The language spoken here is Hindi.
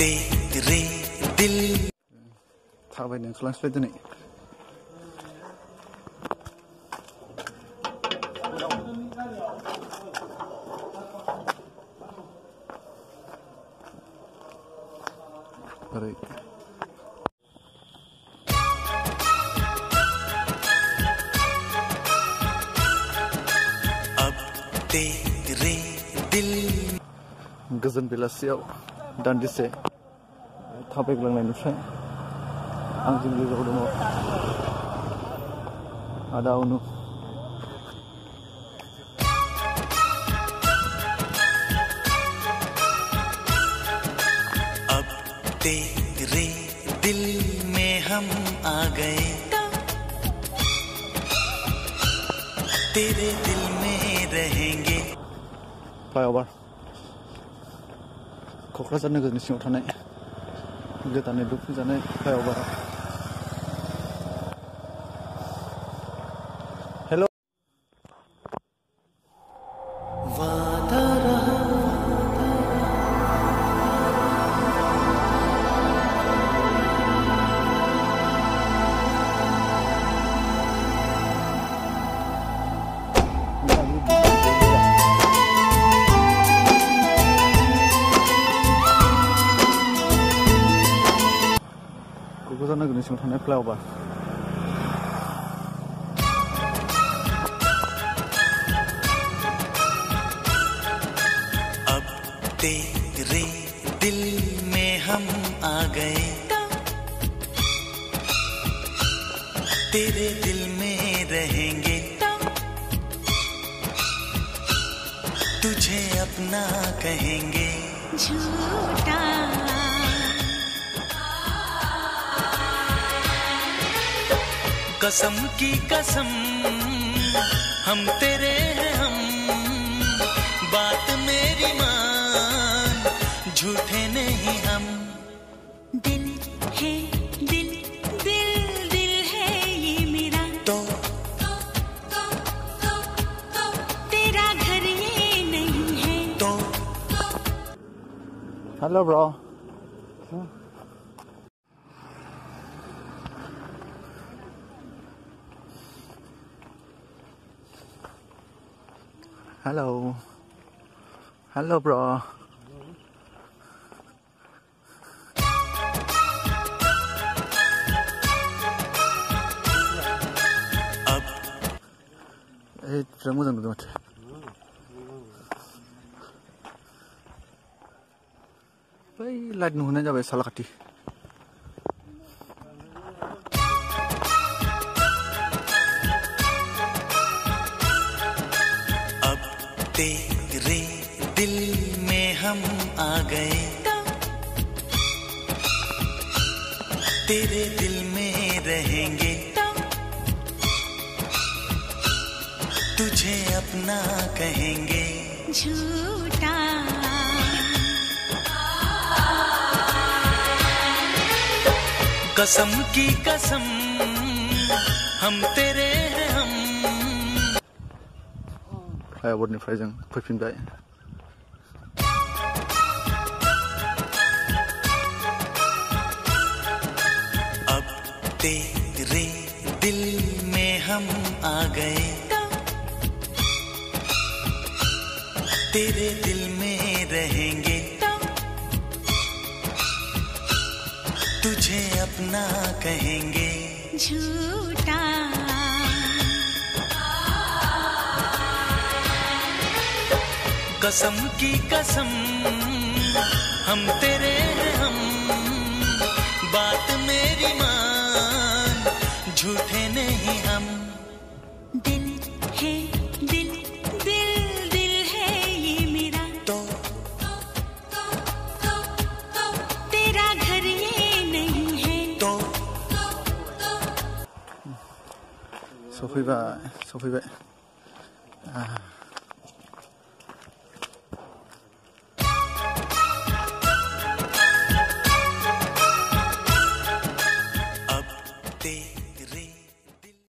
तेरे दिल थाबायनो ओंखारलांसैलाय दिनै ओरै अब तेरे दिल गोजोन बेलासियाव दान्दिसे थाबायग्लांनायनिफ्राय आंजों लोगोआव दङ आदा अनु अब तेरे दिल में हम आ गए तेरे दिल में रहेंगे फ्लाइओभार क'क्राझार नोगोरनि सिङाव थानाय गोदानै लुफुंजानाय फ्लाइओभार हेल' क'क्राझार नोगोरनि सिङाव थानाय फ्लाइओभार अब तेरे दिल में हम आ गए तेरे दिल में रहेंगे तुझे अपना कहेंगे झूठा कसम की कसम हम तेरे हैं हम बात मेरी मान झूठे नहीं हम दिल है दिल दिल दिल है ये मेरा तो तेरा घर ये नहीं है तो हेलो ब्रो हेलो ब्रो अब बिराद मोजां नुदों माथो बै लाइट नुहोनाय जाबाय सालाकाथि अब तेरे दिल में हम आ गए तेरे दिल में रहेंगे तुझे अपना कहेंगे झूठा कसम की कसम हम तेरे हैं हम फ्लाइओभारनिफ्राय जों फैफिनबाय अब तेरे दिल में हम आ गए तेरे दिल में रहेंगे तुझे अपना कहेंगे झूठा कसम की कसम हम तेरे हैं हम बात मेरी मान झूठे नहीं हम दिल है दिल दिल दिल है ये मेरा तो तेरा घर ये नहीं है तो सफैबाय